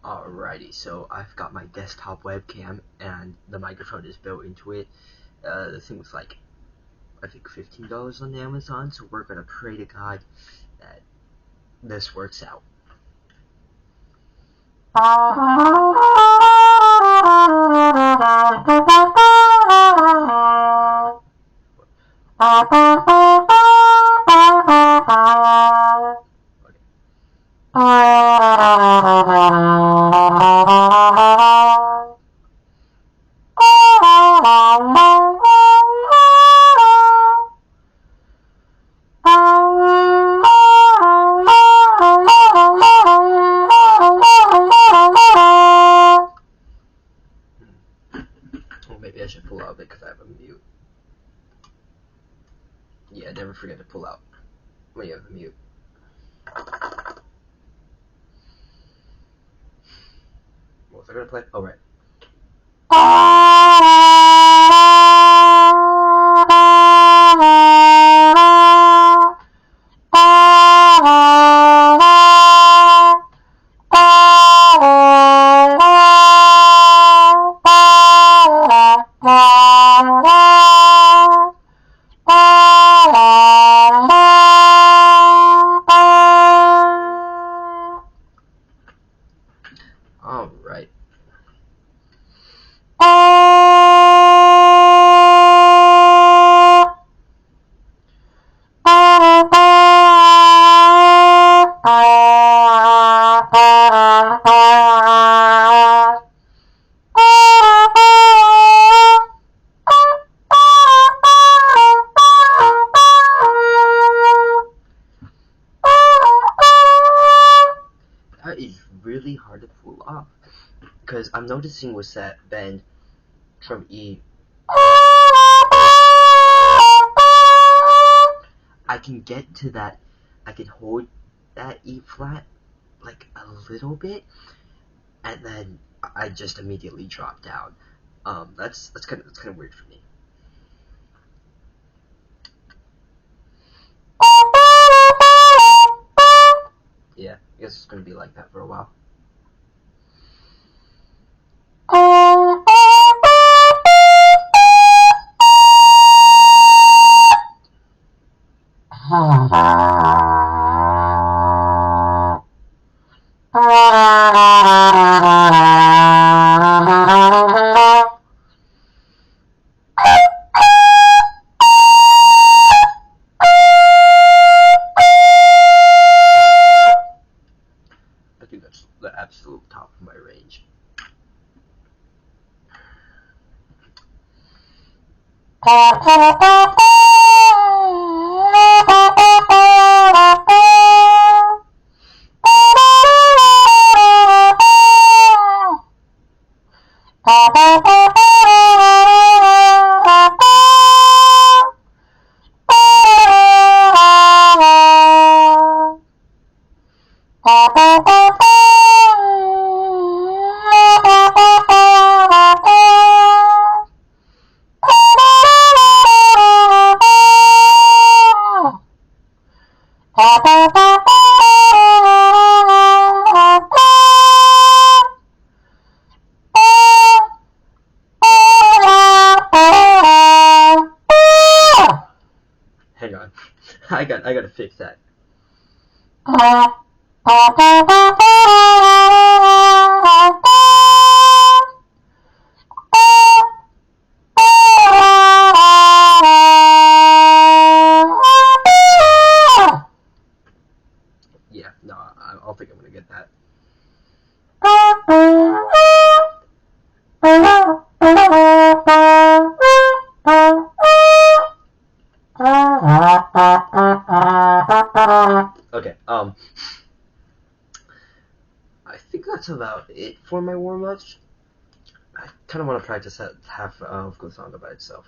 Alrighty, so I've got my desktop webcam and the microphone is built into it. The thing was like, I think $15 on Amazon, so we're gonna pray to God that this works out. Well, maybe I should pull out because I have a mute. Yeah, never forget to pull out when you have a mute. What was I gonna play? Oh, right. Alright. That is really hard to pull off. Because I'm noticing with that bend from E, I can get to that, I can hold that E flat like a little bit, and then I just immediately drop down. That's kind of weird for me. Yeah, I guess it's gonna be like that for a while. I think that's the absolute top of my range. Hang on, I gotta fix that. Yeah, no, I don't think I'm gonna get that. Okay, I think that's about it for my warm-ups. I kind of want to practice that half of the song by itself.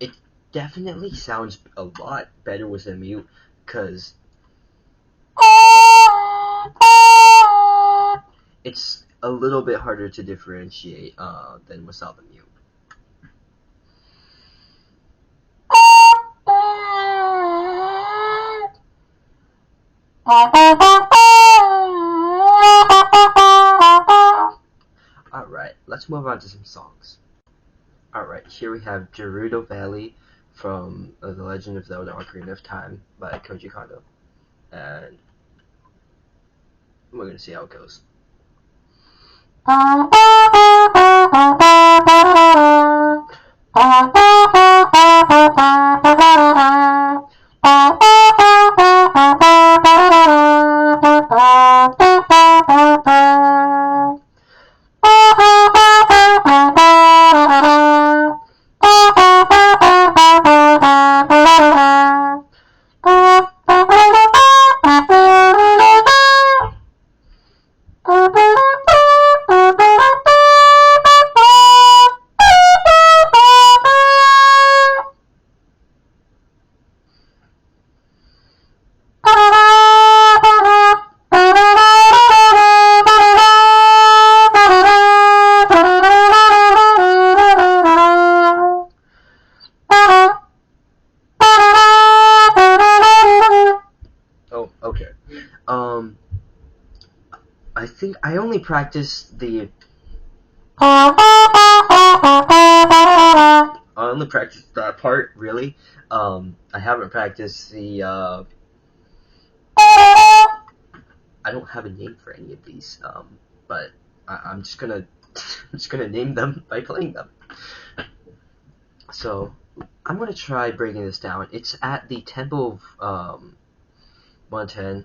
It definitely sounds a lot better with a mute, because it's a little bit harder to differentiate than without the mute. Alright, let's move on to some songs. Alright, here we have Gerudo Valley from The Legend of Zelda Ocarina of Time by Koji Kondo. And we're gonna see how it goes. Oh, okay. I think I only practiced the. I only practiced that part, really. I haven't practiced the. I don't have a name for any of these, but I'm just gonna, I'm just gonna name them by playing them. So I'm gonna try breaking this down. It's at the Temple of 110.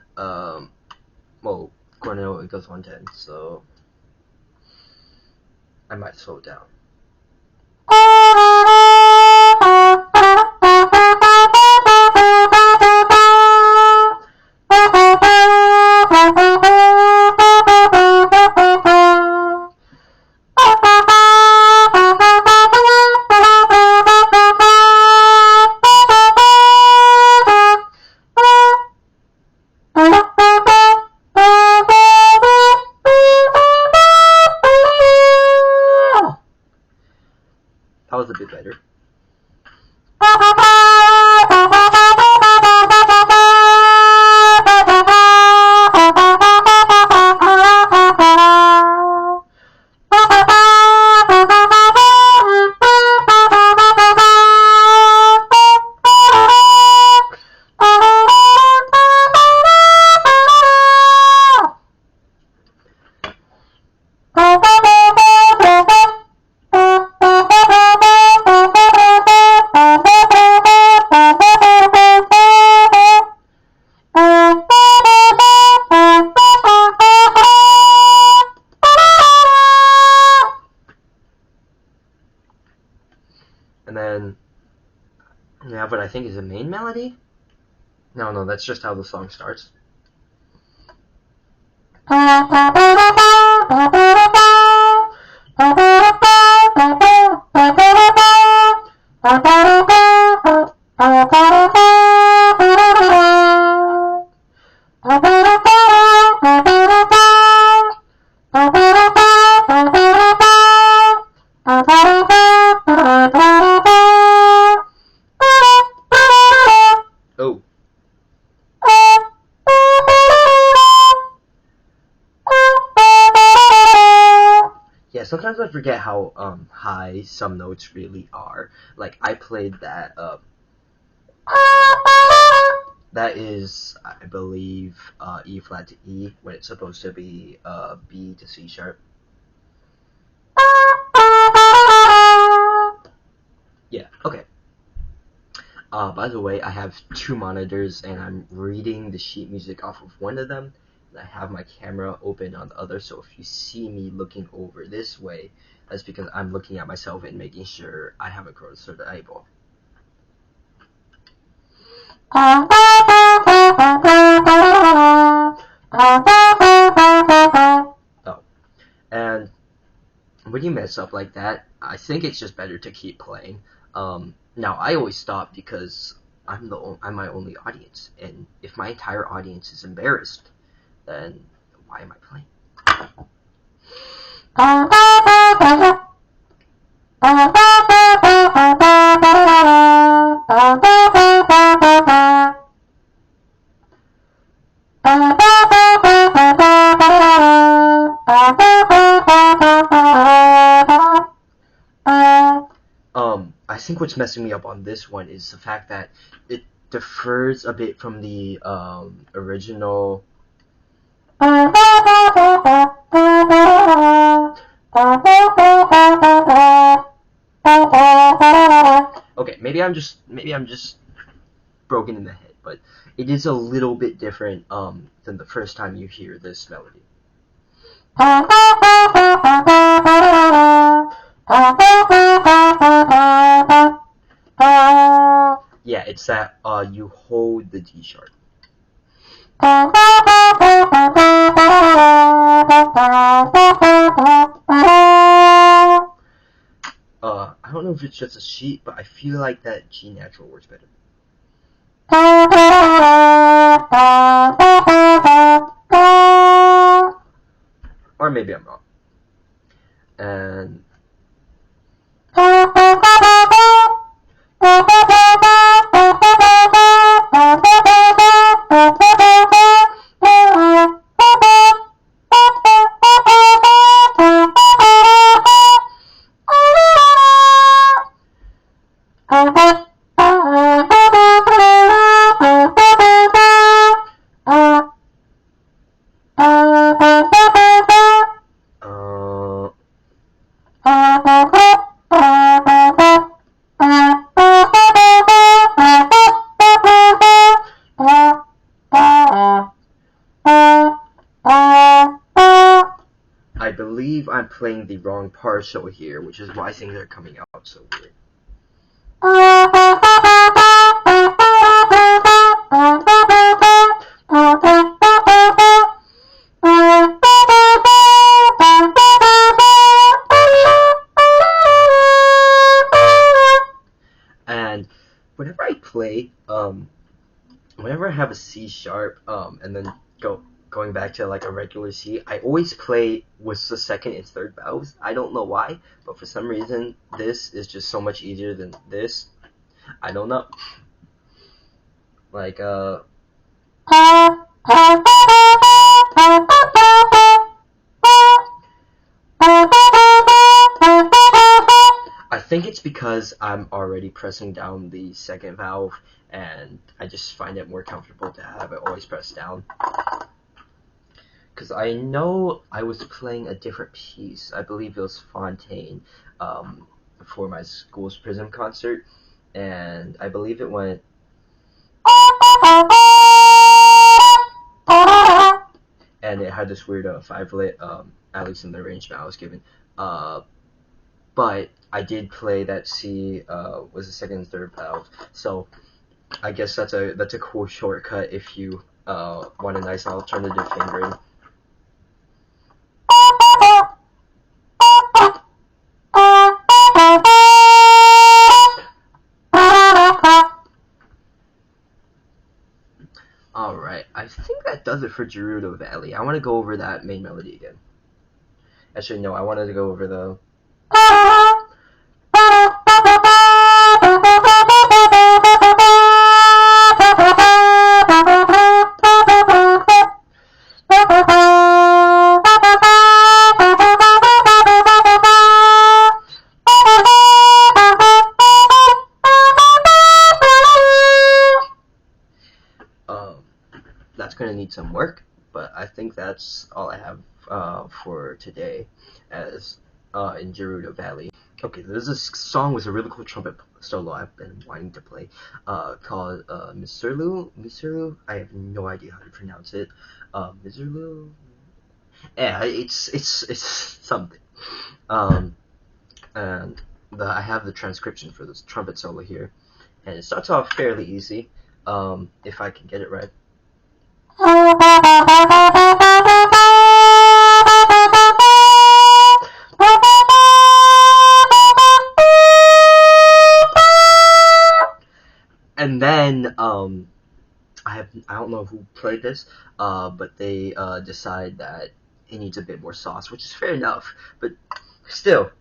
Well, Cornell it goes 110, so I might slow it down. That was a bit better. And then you have what I think is a main melody. No, that's just how the song starts. Oh. Yeah, sometimes I forget how high some notes really are. Like I played that that is I believe E flat to E when it's supposed to be B to C sharp. Yeah, okay. By the way, I have two monitors and I'm reading the sheet music off of one of them. And I have my camera open on the other, so if you see me looking over this way, that's because I'm looking at myself and making sure I have a closer to the eyeball. Oh, and when you mess up like that, I think it's just better to keep playing. Now I always stop because I'm my only audience, and if my entire audience is embarrassed, then why am I playing? think what's messing me up on this one is the fact that it differs a bit from the original. Okay, maybe I'm just broken in the head, but it is a little bit different than the first time you hear this melody. Yeah, it's that you hold the D sharp. I don't know if it's just a sheet, but I feel like that G natural works better. Or maybe I'm wrong. And I believe I'm playing the wrong partial here, which is why things are coming out so weird. And whenever I play, whenever I have a C sharp, and then going back to like a regular C, I always play with the second and third valves. I don't know why, but for some reason this is just so much easier than this. I don't know. Like I think it's because I'm already pressing down the second valve, and I just find it more comfortable to have it always pressed down. Because I know I was playing a different piece. I believe it was Fontaine for my school's Prism concert, and I believe it went. And it had this weird 5-lit, at least in the arrangement I was given. But I did play that C was the second and third valve, so I guess that's a cool shortcut if you want a nice alternative fingering. Alright, I think that does it for Gerudo Valley. I want to go over that main melody again. Actually, no, I wanted to go over the. That's going to need some work, but I think that's all I have for today as in Gerudo Valley. Okay, there's this song with a really cool trumpet solo I've been wanting to play called Miserlu. I have no idea how to pronounce it. Miserlu. Yeah, it's something. And I have the transcription for this trumpet solo here, and it starts off fairly easy. If I can get it right. And then I don't know who played this, but they decide that it needs a bit more sauce, which is fair enough, but still.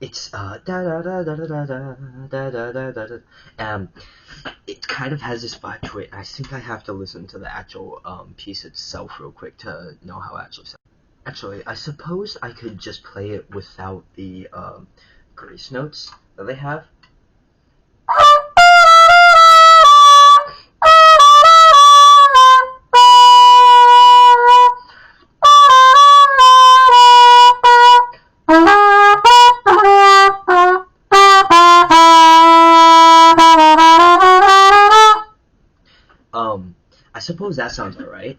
It's da da da da da da da da da da da. It kind of has this vibe to it. I think I have to listen to the actual piece itself real quick to know how it actually sounds. Actually, I suppose I could just play it without the grace notes that they have. I suppose that sounds alright.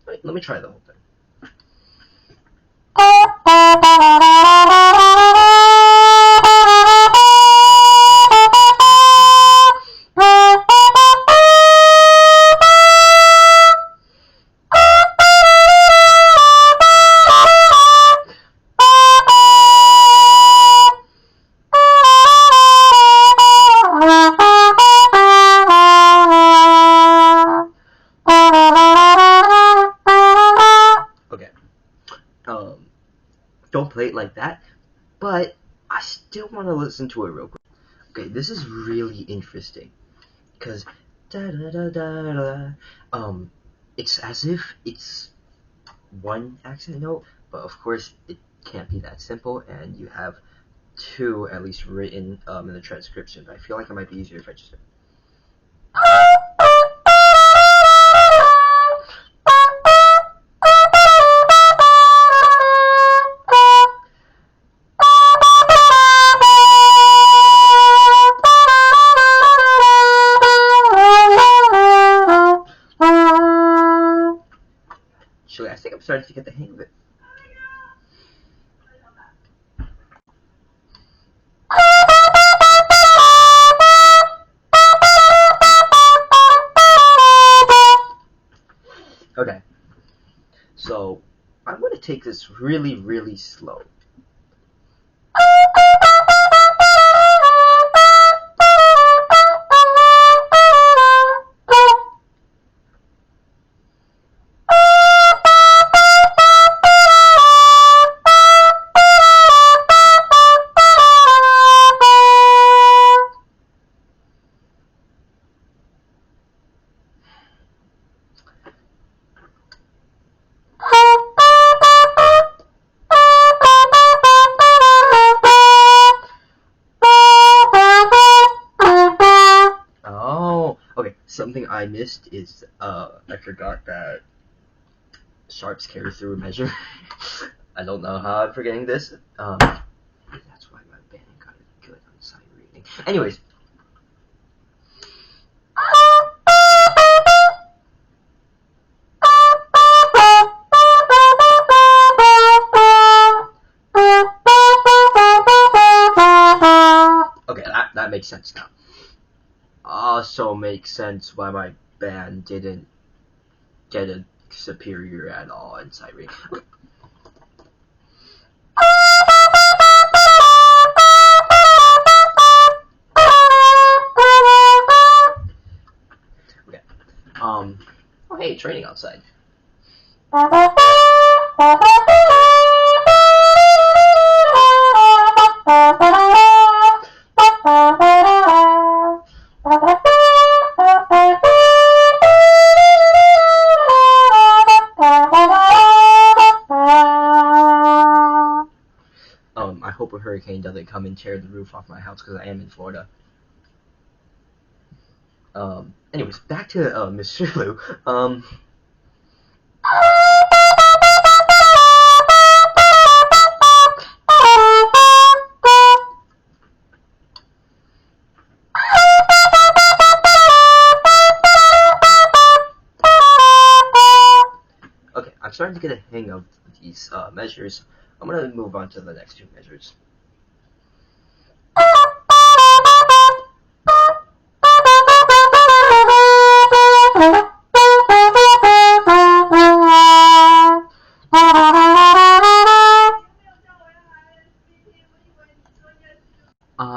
Wait, let me try the whole thing. Okay. Don't play it like that, but I still want to listen to it real quick. Okay, this is really interesting because it's as if it's one accent note, but of course it can't be that simple, and you have two at least written in the transcription. I feel like it might be easier if I just. Actually, I think I'm starting to get the hang of it. Okay, so I'm going to take this really, really slow. Something I missed is I forgot that sharps carry through measure. I don't know how I'm forgetting this. That's why my band got it good on sight reading. Anyways. Okay, that makes sense now. Also makes sense why my band didn't get a superior at all in sight reading. Okay. Oh hey, it's raining outside. I hope a hurricane doesn't come and tear the roof off my house because I am in Florida. Anyways, back to Mr. Lou. Okay, I'm starting to get a hang of these measures. I'm going to move on to the next two measures.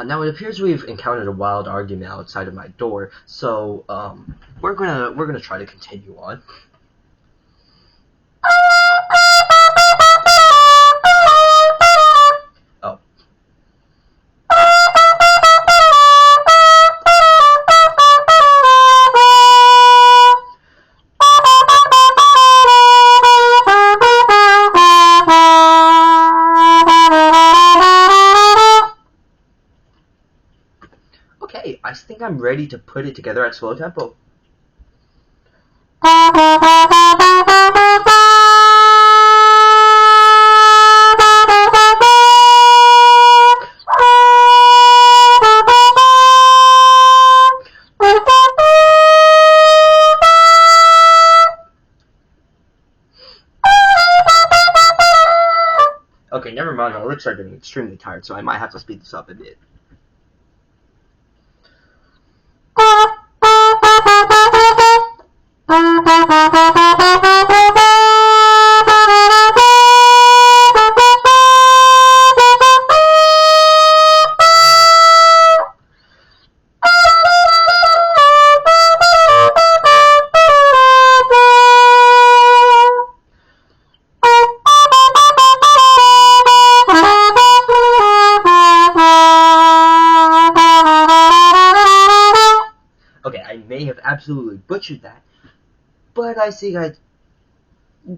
Now it appears we've encountered a wild argument outside of my door, so we're gonna try to continue on. Oh. think I'm ready to put it together at slow tempo. Okay, never mind, my lips are getting extremely tired, so I might have to speed this up a bit. Okay, I may have absolutely butchered that, but I think I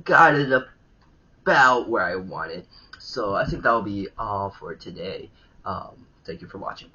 got it about where I want it. So I think that'll be all for today. Thank you for watching.